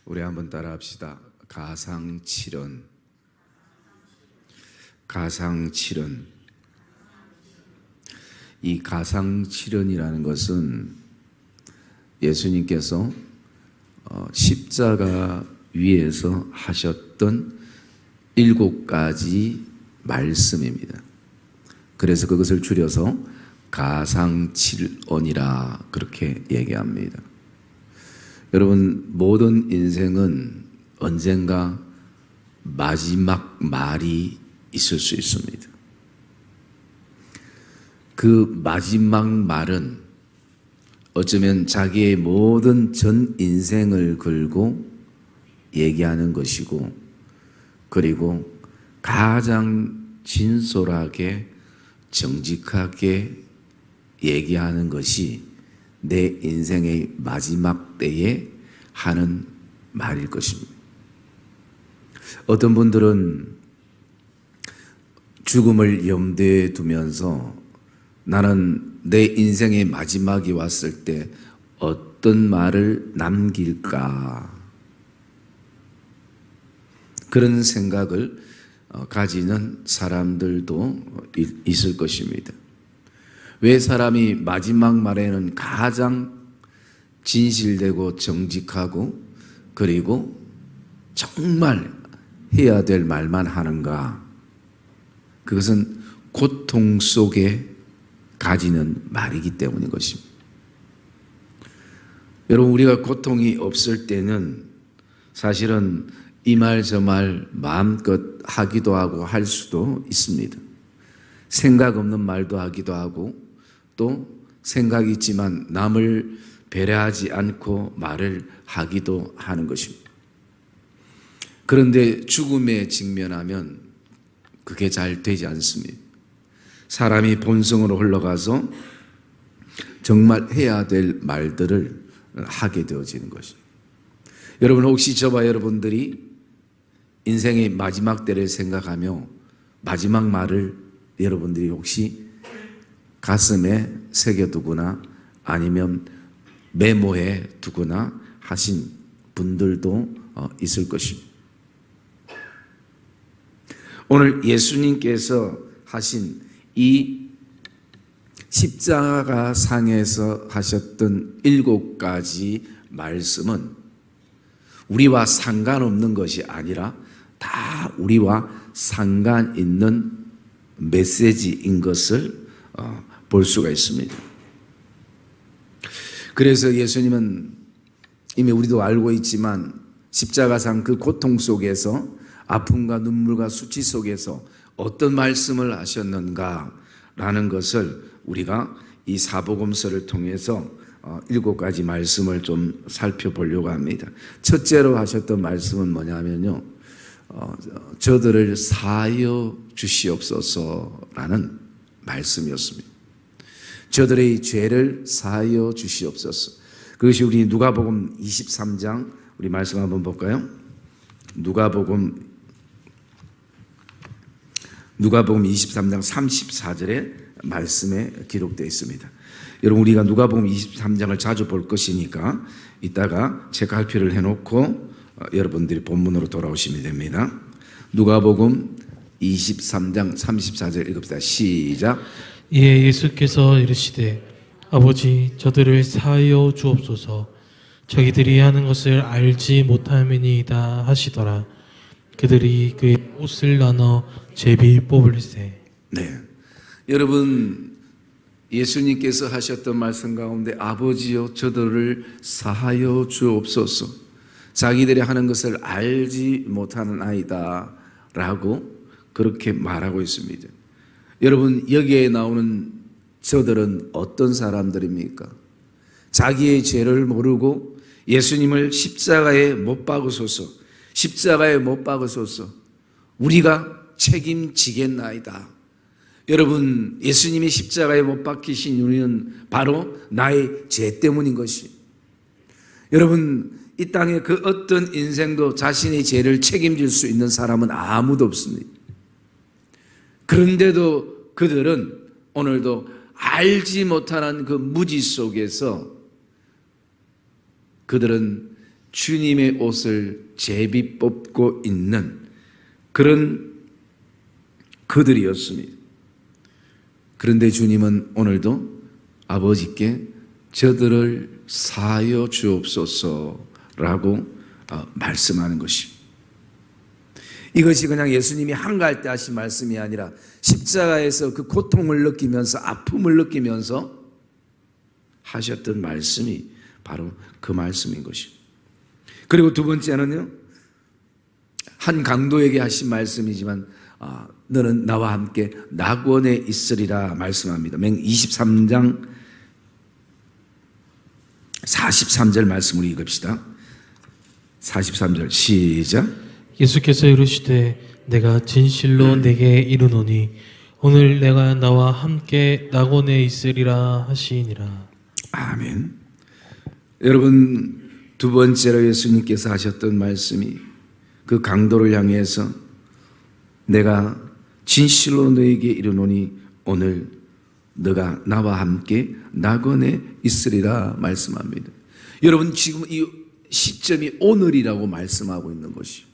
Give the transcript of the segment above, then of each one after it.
우리 한번 따라 합시다. 가상칠언. 가상칠언. 이 가상칠언이라는 것은 예수님께서 십자가 위에서 하셨던 7가지 말씀입니다. 그래서 그것을 줄여서 가상칠언이라 그렇게 얘기합니다. 여러분, 모든 인생은 언젠가 마지막 말이 있을 수 있습니다. 그 마지막 말은 어쩌면 자기의 모든 전 인생을 걸고 얘기하는 것이고, 그리고 가장 진솔하게 정직하게 얘기하는 것이 내 인생의 마지막 때에 하는 말일 것입니다. 어떤 분들은 죽음을 염두에 두면서 나는 내 인생의 마지막이 왔을 때 어떤 말을 남길까, 그런 생각을 가지는 사람들도 있을 것입니다. 왜 사람이 마지막 말에는 가장 진실되고 정직하고 그리고 정말 해야 될 말만 하는가? 그것은 고통 속에 가지는 말이기 때문인 것입니다. 여러분, 우리가 고통이 없을 때는 사실은 이 말 저 말 마음껏 하기도 하고 할 수도 있습니다. 생각 없는 말도 하기도 하고, 또 생각이 있지만 남을 배려하지 않고 말을 하기도 하는 것입니다. 그런데 죽음에 직면하면 그게 잘 되지 않습니다. 사람이 본성으로 흘러가서 정말 해야 될 말들을 하게 되어지는 것입니다. 여러분, 혹시 저와 여러분들이 인생의 마지막 때를 생각하며 마지막 말을 여러분들이 혹시 가슴에 새겨두거나 아니면 메모해 두거나 하신 분들도 있을 것입니다. 오늘 예수님께서 하신 이 십자가 상에서 하셨던 7가지 말씀은 우리와 상관없는 것이 아니라 다 우리와 상관 있는 메시지인 것을 볼 수가 있습니다. 그래서 예수님은 이미 우리도 알고 있지만 십자가상 그 고통 속에서 아픔과 눈물과 수치 속에서 어떤 말씀을 하셨는가라는 것을 우리가 이 사복음서를 통해서 7가지 말씀을 좀 살펴보려고 합니다. 첫째로 하셨던 말씀은 뭐냐면요, 저들을 사하여 주시옵소서라는 말씀이었습니다. 저들의 죄를 사하여 주시옵소서. 그것이 우리 누가복음 23장, 우리 말씀 한번 볼까요? 누가복음 23장 34절에 말씀에 기록되어 있습니다. 여러분, 우리가 누가복음 23장을 자주 볼 것이니까 이따가 책갈피를 해놓고 여러분들이 본문으로 돌아오시면 됩니다. 누가복음 23장 34절 읽읍시다. 시작. 이에 예수께서 이르시되 아버지, 저들을 사하여 주옵소서. 저희들이 하는 것을 알지 못함이니이다 하시더라. 그들이 그의 옷을 나눠 제비 뽑을세. 네, 여러분, 예수님께서 하셨던 말씀 가운데 아버지여, 저들을 사하여 주옵소서. 자기들이 하는 것을 알지 못하는 아이다 라고 그렇게 말하고 있습니다. 여러분, 여기에 나오는 저들은 어떤 사람들입니까? 자기의 죄를 모르고 예수님을 십자가에 못 박으소서, 십자가에 못 박으소서, 우리가 책임지겠나이다. 여러분, 예수님이 십자가에 못 박히신 이유는 바로 나의 죄 때문인 것이. 여러분, 이 땅에 그 어떤 인생도 자신의 죄를 책임질 수 있는 사람은 아무도 없습니다. 그런데도 그들은 오늘도 알지 못하는 그 무지 속에서 그들은 주님의 옷을 제비 뽑고 있는 그런 그들이었습니다. 그런데 주님은 오늘도 아버지께 저들을 사하여 주옵소서라고 말씀하는 것입니다. 이것이 그냥 예수님이 한가할 때 하신 말씀이 아니라 십자가에서 그 고통을 느끼면서 아픔을 느끼면서 하셨던 말씀이 바로 그 말씀인 것입니다. 그리고 두 번째는요, 한 강도에게 하신 말씀이지만 너는 나와 함께 낙원에 있으리라 말씀합니다. 23장 43절 말씀을 읽읍시다. 43절 시작. 예수께서 이르시되 내가 진실로 내게 이르노니 오늘 내가 나와 함께 낙원에 있으리라 하시니라. 아멘. 여러분, 두 번째로 예수님께서 하셨던 말씀이 그 강도를 향해서 내가 진실로 너에게 이르노니 오늘 너가 나와 함께 낙원에 있으리라 말씀합니다. 여러분, 지금 이 시점이 오늘이라고 말씀하고 있는 것이요.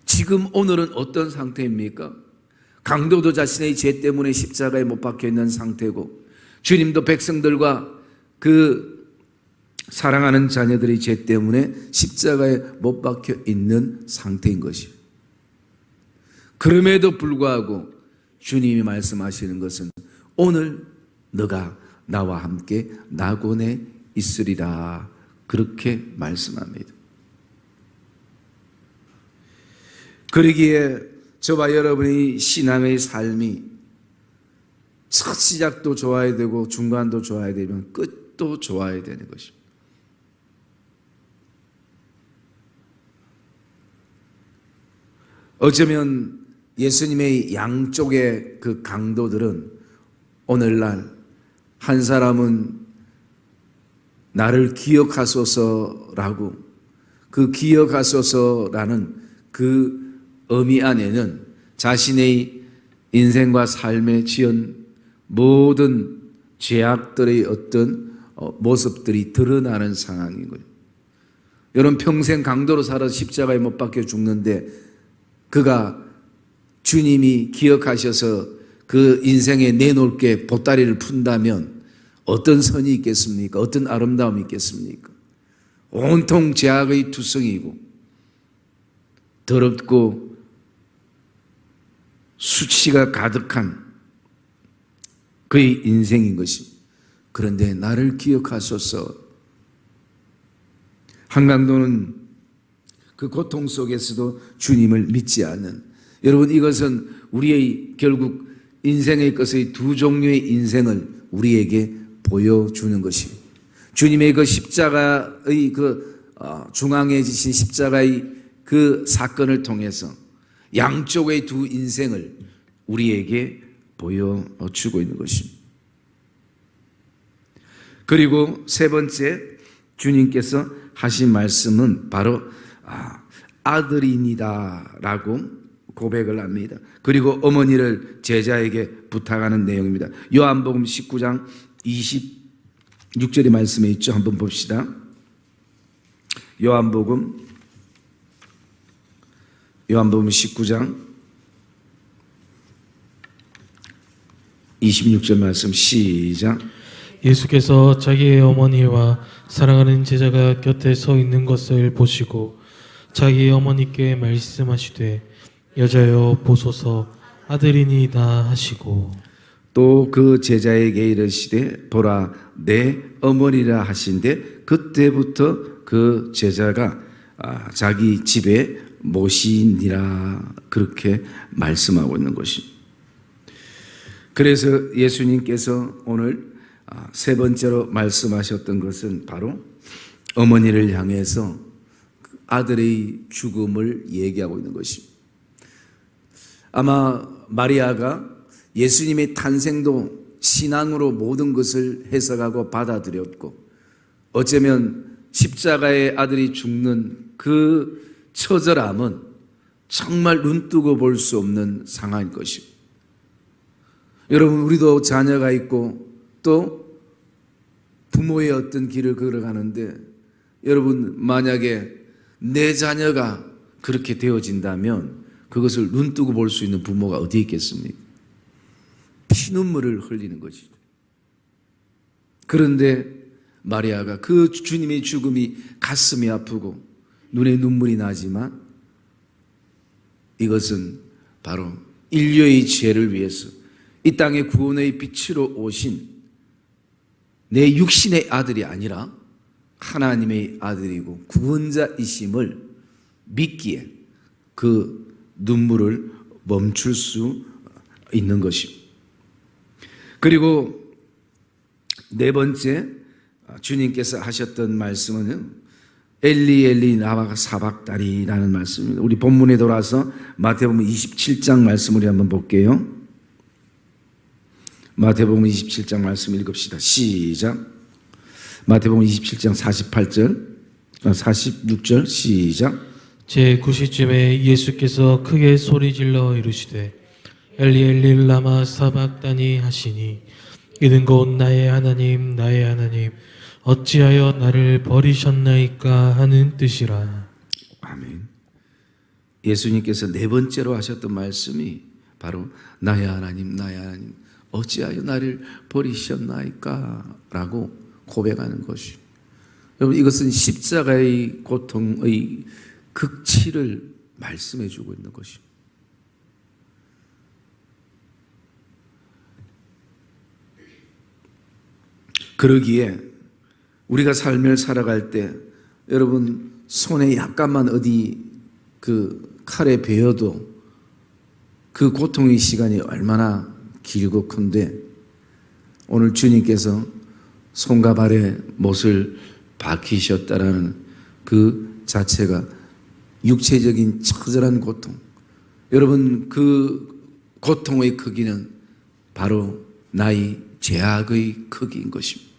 지금 오늘은 어떤 상태입니까? 강도도 자신의 죄 때문에 십자가에 못 박혀 있는 상태고, 주님도 백성들과 그 사랑하는 자녀들의 죄 때문에 십자가에 못 박혀 있는 상태인 것이요. 그럼에도 불구하고 주님이 말씀하시는 것은 오늘 너가 나와 함께 낙원에 있으리라, 그렇게 말씀합니다. 그러기에 저와 여러분의 신앙의 삶이 첫 시작도 좋아야 되고 중간도 좋아야 되면 끝도 좋아야 되는 것입니다. 어쩌면 예수님의 양쪽의 그 강도들은 오늘날 한 사람은 나를 기억하소서라고, 그 기억하소서라는 그 의미 안에는 자신의 인생과 삶에 지은 모든 죄악들의 어떤 모습들이 드러나는 상황인 거예요. 여러분, 평생 강도로 살아서 십자가에 못 박혀 죽는데 그가 주님이 기억하셔서 그 인생에 내놓을 게 보따리를 푼다면 어떤 선이 있겠습니까? 어떤 아름다움이 있겠습니까? 온통 죄악의 투성이고 더럽고 수치가 가득한 그의 인생인 것입니다. 그런데 나를 기억하소서. 한강도는 그 고통 속에서도 주님을 믿지 않는, 여러분, 이것은 우리의 결국 인생의 것의 두 종류의 인생을 우리에게 보여주는 것입니다. 주님의 그 십자가의 그 중앙에 지신 십자가의 그 사건을 통해서 양쪽의 두 인생을 우리에게 보여주고 있는 것입니다. 그리고 세 번째, 주님께서 하신 말씀은 바로 아들이니다 라고 고백을 합니다. 그리고 어머니를 제자에게 부탁하는 내용입니다. 요한복음 19장 26절의 말씀에 있죠. 한번 봅시다. 요한복음 19장 26절 말씀 시작. 예수께서 자기의 어머니와 사랑하는 제자가 곁에 서 있는 것을 보시고 자기의 어머니께 말씀하시되 여자여 보소서 아들이니이다 하시고, 또 그 제자에게 이르시되 보라 내 어머니라 하신데 그때부터 그 제자가 자기 집에 모시니라, 그렇게 말씀하고 있는 것입니다. 그래서 예수님께서 오늘 세 번째로 말씀하셨던 것은 바로 어머니를 향해서 아들의 죽음을 얘기하고 있는 것입니다. 아마 마리아가 예수님의 탄생도 신앙으로 모든 것을 해석하고 받아들였고, 어쩌면 십자가의 아들이 죽는 그 처절함은 정말 눈뜨고 볼 수 없는 상황일 것입니다. 여러분, 우리도 자녀가 있고 또 부모의 어떤 길을 걸어가는데 여러분 만약에 내 자녀가 그렇게 되어진다면 그것을 눈뜨고 볼 수 있는 부모가 어디 있겠습니까? 피눈물을 흘리는 것이죠. 그런데 마리아가 그 주님의 죽음이 가슴이 아프고 눈에 눈물이 나지만 이것은 바로 인류의 죄를 위해서 이 땅의 구원의 빛으로 오신 내 육신의 아들이 아니라 하나님의 아들이고 구원자이심을 믿기에 그 눈물을 멈출 수 있는 것입니다. 그리고 네 번째 주님께서 하셨던 말씀은 엘리 엘리 나와 사박다리라는 말씀입니다. 우리 본문에 돌아서 마태복음 27장 말씀을 한번 볼게요. 마태복음 27장 말씀 읽읍시다. 시작. 마태복음 27장 46절 시작. 제9시쯤에 예수께서 크게 소리질러 이르시되 엘리 엘리 라마 사박다니 하시니 이는 곧 나의 하나님 나의 하나님 어찌하여 나를 버리셨나이까 하는 뜻이라. 아멘. 예수님께서 네 번째로 하셨던 말씀이 바로 나의 하나님 나의 하나님 어찌하여 나를 버리셨나이까 라고 고백하는 것이. 여러분 이것은 십자가의 고통의 극치를 말씀해 주고 있는 것입니다. 그러기에 우리가 삶을 살아갈 때 여러분 손에 약간만 어디 그 칼에 베어도 그 고통의 시간이 얼마나 길고 큰데 오늘 주님께서 손과 발에 못을 박히셨다라는 그 자체가 육체적인 처절한 고통. 여러분 그 고통의 크기는 바로 나의 죄악의 크기인 것입니다.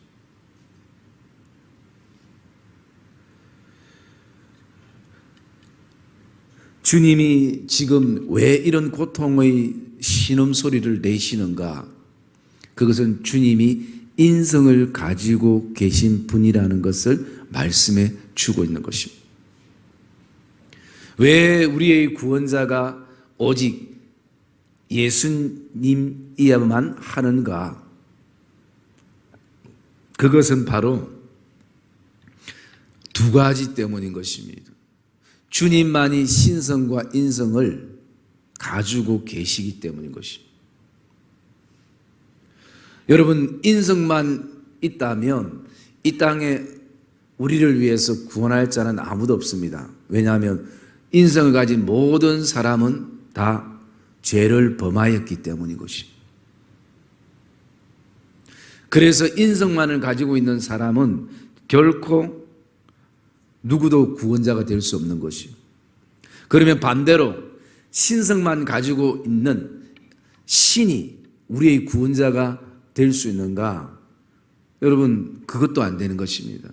주님이 지금 왜 이런 고통의 신음소리를 내시는가? 그것은 주님이 인성을 가지고 계신 분이라는 것을 말씀해 주고 있는 것입니다. 왜 우리의 구원자가 오직 예수님이야만 하는가? 그것은 바로 두 가지 때문인 것입니다. 주님만이 신성과 인성을 가지고 계시기 때문인 것입니다. 여러분 인성만 있다면 이 땅에 우리를 위해서 구원할 자는 아무도 없습니다. 왜냐하면 인성을 가진 모든 사람은 다 죄를 범하였기 때문인 것입니다. 그래서 인성만을 가지고 있는 사람은 결코 누구도 구원자가 될 수 없는 것이에요. 그러면 반대로 신성만 가지고 있는 신이 우리의 구원자가 될 수 있는가? 여러분 그것도 안 되는 것입니다.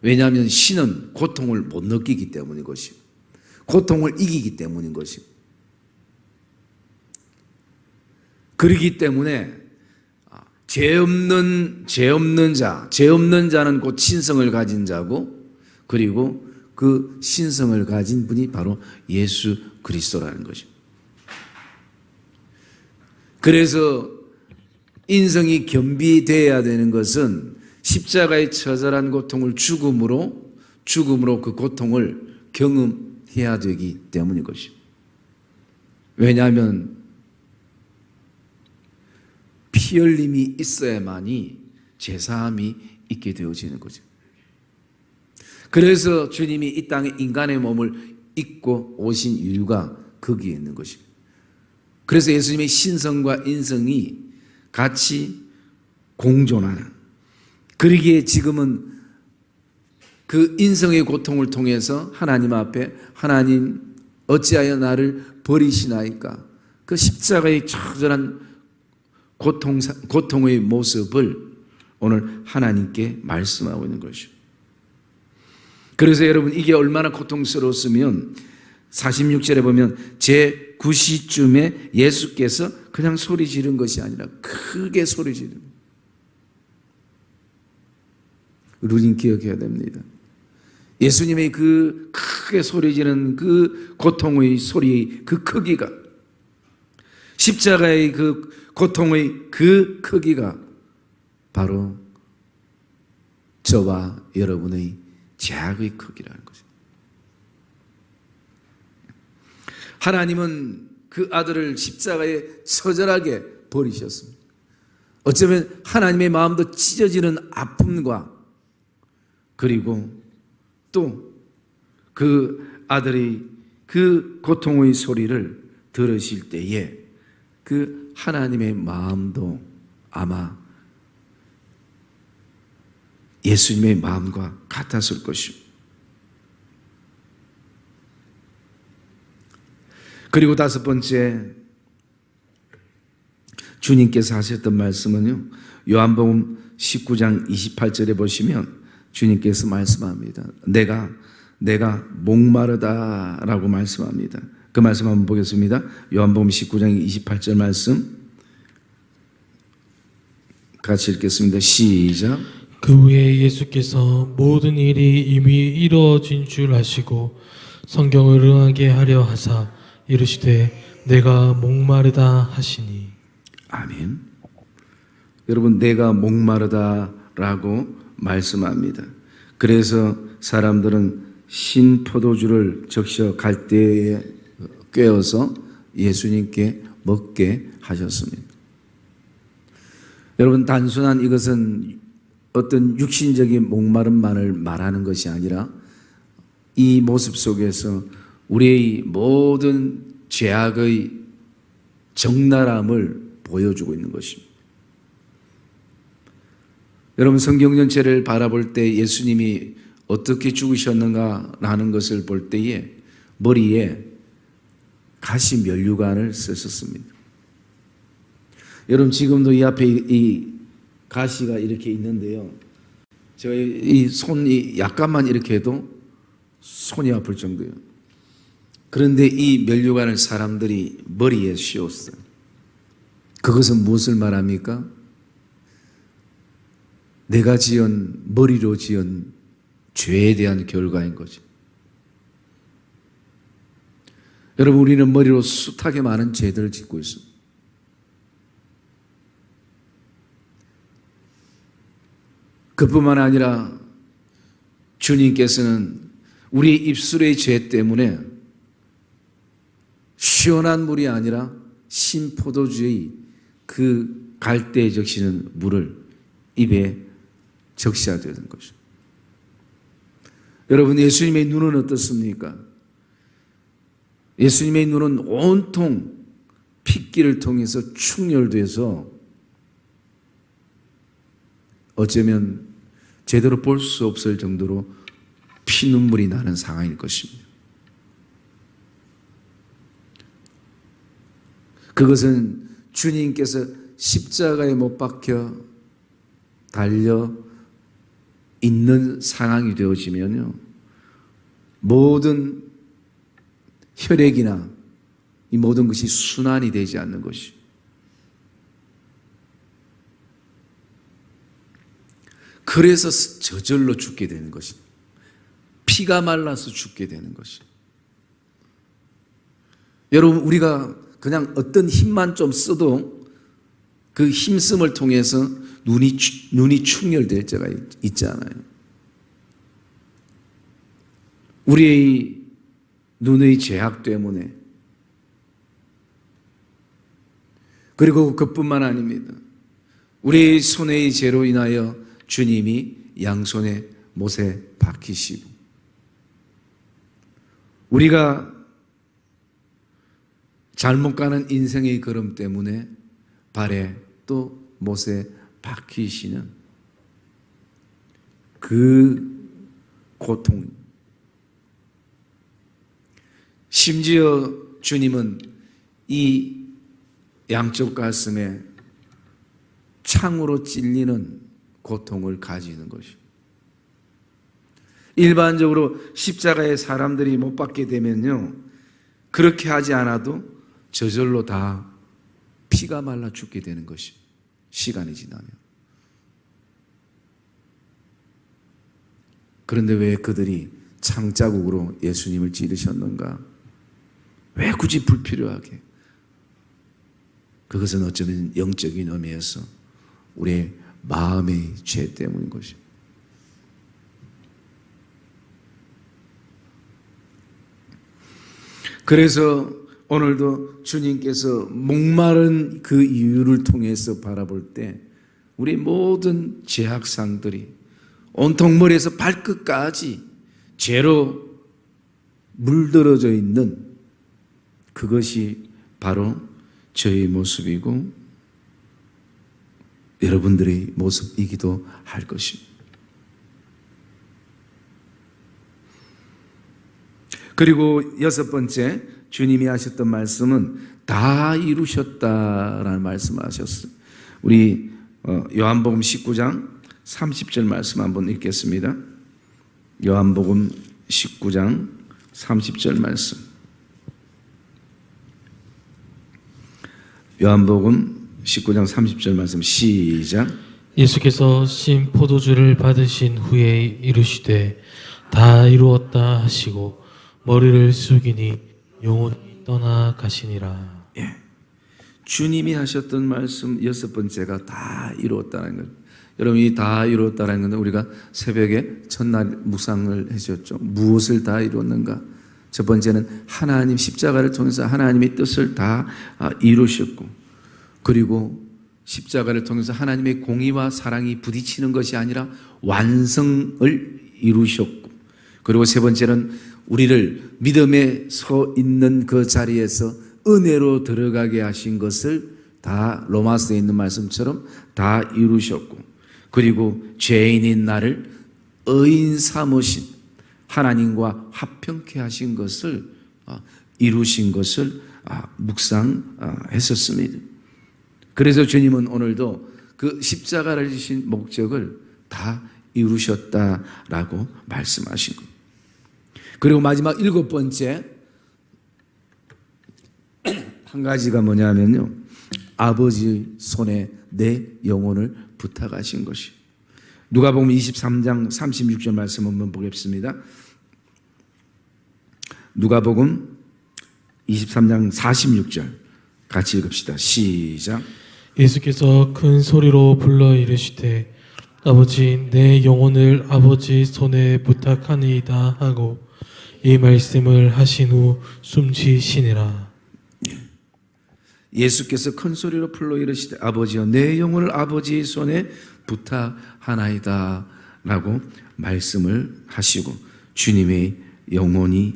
왜냐하면 신은 고통을 못 느끼기 때문인 것입니다. 고통을 이기기 때문인 것입니다. 그렇기 때문에 죄 없는 자는 곧 신성을 가진 자고 그리고 그 신성을 가진 분이 바로 예수 그리스도라는 것입니다. 그래서 인성이 겸비되어야 되는 것은 십자가의 처절한 고통을 죽음으로 그 고통을 경험해야 되기 때문인 것입니다. 왜냐하면 피 흘림이 있어야만이 제사함이 있게 되어지는 거죠. 그래서 주님이 이 땅에 인간의 몸을 입고 오신 이유가 거기에 있는 것입니다. 그래서 예수님의 신성과 인성이 같이 공존하는, 그러기에 지금은 그 인성의 고통을 통해서 하나님 앞에 하나님 어찌하여 나를 버리시나이까, 그 십자가의 처절한 고통의 모습을 오늘 하나님께 말씀하고 있는 것이죠. 그래서 여러분 이게 얼마나 고통스러웠으면 46절에 보면 제9시쯤에 예수께서 그냥 소리 지른 것이 아니라 크게 소리 지른, 우리는 기억해야 됩니다. 예수님의 그 크게 소리지는 그 고통의 소리, 그 크기가, 십자가의 그 고통의 그 크기가 바로 저와 여러분의 죄악의 크기라는 거죠. 하나님은 그 아들을 십자가에 처절하게 버리셨습니다. 어쩌면 하나님의 마음도 찢어지는 아픔과 그리고 또 그 아들의 그 고통의 소리를 들으실 때에 그 하나님의 마음도 아마 예수님의 마음과 같았을 것입니다. 그리고 다섯 번째, 주님께서 하셨던 말씀은요, 요한복음 19장 28절에 보시면 주님께서 말씀합니다. 내가 목마르다라고 말씀합니다. 그 말씀 한번 보겠습니다. 요한복음 19장 28절 말씀 같이 읽겠습니다. 시작. 그 후에 예수께서 모든 일이 이미 이루어진 줄 아시고 성경을 응하게 하려 하사 이르시되 내가 목마르다 하시니. 아멘. 여러분, 내가 목마르다라고 말씀합니다. 그래서 사람들은 신 포도주를 적셔 갈대에 꿰어서 예수님께 먹게 하셨습니다. 여러분, 단순한 이것은 어떤 육신적인 목마름만을 말하는 것이 아니라 이 모습 속에서 우리의 모든 죄악의 적나라함을 보여주고 있는 것입니다. 여러분, 성경 전체를 바라볼 때 예수님이 어떻게 죽으셨는가라는 것을 볼 때에 머리에 가시 면류관을 쓰셨습니다. 여러분, 지금도 이 앞에 이 가시가 이렇게 있는데요, 저희 이 손이 약간만 이렇게 해도 손이 아플 정도예요. 그런데 이 면류관을 사람들이 머리에 씌웠어요. 그것은 무엇을 말합니까? 내가 지은, 머리로 지은 죄에 대한 결과인 거죠. 여러분, 우리는 머리로 숱하게 많은 죄들을 짓고 있습니다. 그뿐만 아니라 주님께서는 우리 입술의 죄 때문에 시원한 물이 아니라 신포도주의 그 갈대에 적시는 물을 입에 적셔야 되는 것이죠. 여러분, 예수님의 눈은 어떻습니까? 예수님의 눈은 온통 핏기를 통해서 충혈돼서 어쩌면 제대로 볼 수 없을 정도로 피눈물이 나는 상황일 것입니다. 그것은 주님께서 십자가에 못 박혀 달려 있는 상황이 되어지면요, 모든 혈액이나 이 모든 것이 순환이 되지 않는 것이, 그래서 저절로 죽게 되는 것입니다. 피가 말라서 죽게 되는 것이. 여러분, 우리가 그냥 어떤 힘만 좀 써도 그 힘씀을 통해서 눈이 충혈될 때가 있잖아요. 우리의 눈의 죄악 때문에. 그리고 그뿐만 아닙니다. 우리의 손의 죄로 인하여 주님이 양손에 못에 박히시고, 우리가 잘못 가는 인생의 걸음 때문에 발에 또 못에 박히시는 그 고통. 심지어 주님은 이 양쪽 가슴에 창으로 찔리는 고통을 가지는 것입니다. 일반적으로 십자가에 사람들이 못 박게 되면요, 그렇게 하지 않아도 저절로 다 피가 말라 죽게 되는 것이, 시간이 지나면. 그런데 왜 그들이 창자국으로 예수님을 찌르셨는가? 왜 굳이 불필요하게? 그것은 어쩌면 영적인 의미에서 우리의 마음의 죄 때문인 것입니다. 그래서 오늘도 주님께서 목마른 그 이유를 통해서 바라볼 때 우리 모든 죄악상들이 온통 머리에서 발끝까지 죄로 물들어져 있는 그것이 바로 저의 모습이고 여러분들의 모습이기도 할 것입니다. 그리고 여섯 번째, 주님이 하셨던 말씀은 다 이루셨다라는 말씀을 하셨어요. 우리 요한복음 19장 30절 말씀 한번 읽겠습니다. 요한복음 19장 30절 말씀. 요한복음 19장 30절 말씀 시작. 예수께서 신 포도주를 받으신 후에 이르시되 다 이루었다 하시고 머리를 숙이니 영혼이 떠나가시니라. 예. 주님이 하셨던 말씀 여섯 번째가 다 이루었다는 것. 여러분, 이 다 이루었다는 것은 우리가 새벽에 첫날 묵상을 해주셨죠. 무엇을 다 이루었는가? 첫 번째는 하나님 십자가를 통해서 하나님의 뜻을 다 이루셨고, 그리고 십자가를 통해서 하나님의 공의와 사랑이 부딪히는 것이 아니라 완성을 이루셨고, 그리고 세 번째는 우리를 믿음에 서 있는 그 자리에서 은혜로 들어가게 하신 것을 다 로마서에 있는 말씀처럼 다 이루셨고, 그리고 죄인인 나를 의인 삼으신 하나님과 화평케 하신 것을 이루신 것을 묵상했었습니다. 그래서 주님은 오늘도 그 십자가를 지신 목적을 다 이루셨다라고 말씀하신 겁니다. 그리고 마지막 일곱 번째 한 가지가 뭐냐면요, 아버지 손에 내 영혼을 부탁하신 것이. 누가복음 23장 36절 말씀 한번 보겠습니다. 누가복음 23장 46절 같이 읽읍시다. 시작. 예수께서 큰 소리로 불러 이르시되 아버지 내 영혼을 아버지 손에 부탁하니이다 하고 이 말씀을 하신 후 숨지시니라. 예수께서 큰 소리로 불러 이르시되 아버지여 내 영혼을 아버지의 손에 부탁하나이다 라고 말씀을 하시고 주님의 영혼이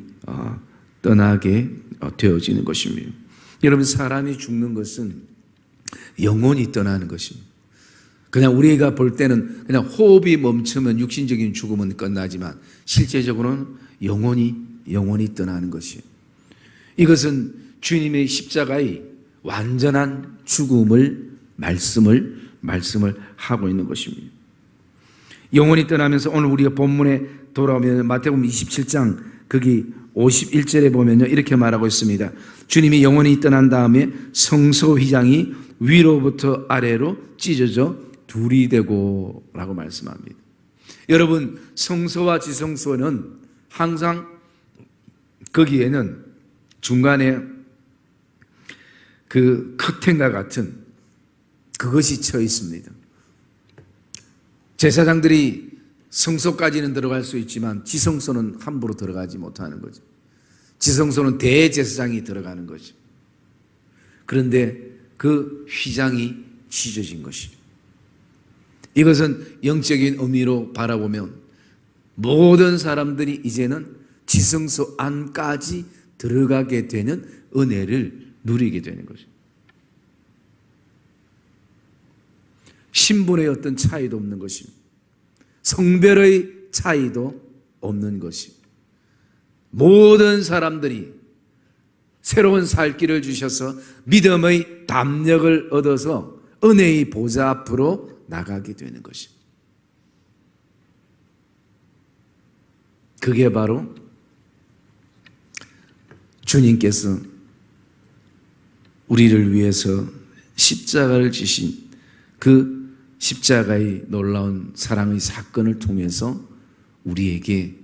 떠나게 되어지는 것입니다. 여러분, 사람이 죽는 것은 영혼이 떠나는 것입니다. 그냥 우리가 볼 때는 그냥 호흡이 멈추면 육신적인 죽음은 끝나지만 실제적으로는 영혼이 떠나는 것이에요. 이것은 주님의 십자가의 완전한 죽음을 말씀을 하고 있는 것입니다. 영혼이 떠나면서 오늘 우리가 본문에 돌아오면 마태복음 27장 거기 51절에 보면요 이렇게 말하고 있습니다. 주님이 영혼이 떠난 다음에 성소 휘장이 위로부터 아래로 찢어져 둘이 되고 라고 말씀합니다. 여러분, 성소와 지성소는 항상 거기에는 중간에 그 커튼과 같은 그것이 쳐 있습니다. 제사장들이 성소까지는 들어갈 수 있지만 지성소는 함부로 들어가지 못하는 거죠. 지성소는 대제사장이 들어가는 거죠. 그런데 그 휘장이 찢어진 것이죠. 이것은 영적인 의미로 바라보면 모든 사람들이 이제는 지성소 안까지 들어가게 되는 은혜를 누리게 되는 거죠. 신분의 어떤 차이도 없는 것입니다. 성별의 차이도 없는 것입니다. 모든 사람들이 새로운 살 길을 주셔서 믿음의 담력을 얻어서 은혜의 보좌 앞으로 나가게 되는 것입니다. 그게 바로 주님께서 우리를 위해서 십자가를 지신 그 십자가의 놀라운 사랑의 사건을 통해서 우리에게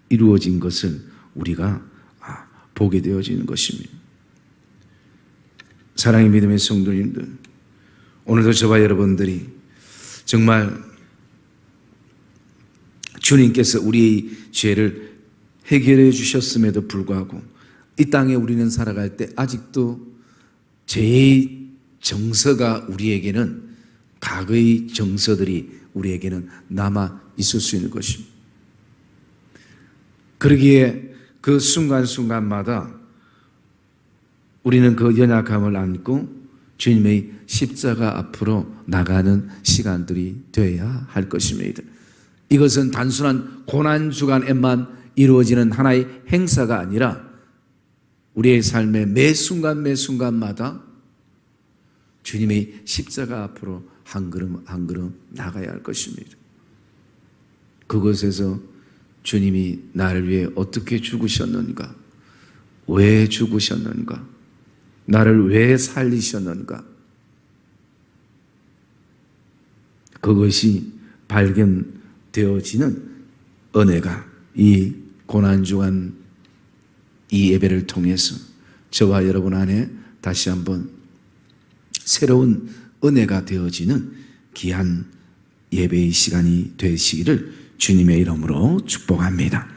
이루어진 것을 우리가 보게 되어지는 것입니다. 사랑의 믿음의 성도님들, 오늘도 저와 여러분들이 정말 주님께서 우리의 죄를 해결해 주셨음에도 불구하고 이 땅에 우리는 살아갈 때 아직도 죄의 정서가 우리에게는, 과거의 정서들이 우리에게는 남아 있을 수 있는 것입니다. 그러기에 그 순간순간마다 우리는 그 연약함을 안고 주님의 십자가 앞으로 나가는 시간들이 되어야 할 것입니다. 이것은 단순한 고난주간에만 이루어지는 하나의 행사가 아니라 우리의 삶의 매 순간 매 순간마다 주님의 십자가 앞으로 한 걸음 한 걸음 나가야 할 것입니다. 그곳에서 주님이 나를 위해 어떻게 죽으셨는가, 왜 죽으셨는가, 나를 왜 살리셨는가, 그것이 발견되어지는 은혜가 이 고난주간 이 예배를 통해서 저와 여러분 안에 다시 한번 새로운 은혜가 되어지는 귀한 예배의 시간이 되시기를 주님의 이름으로 축복합니다.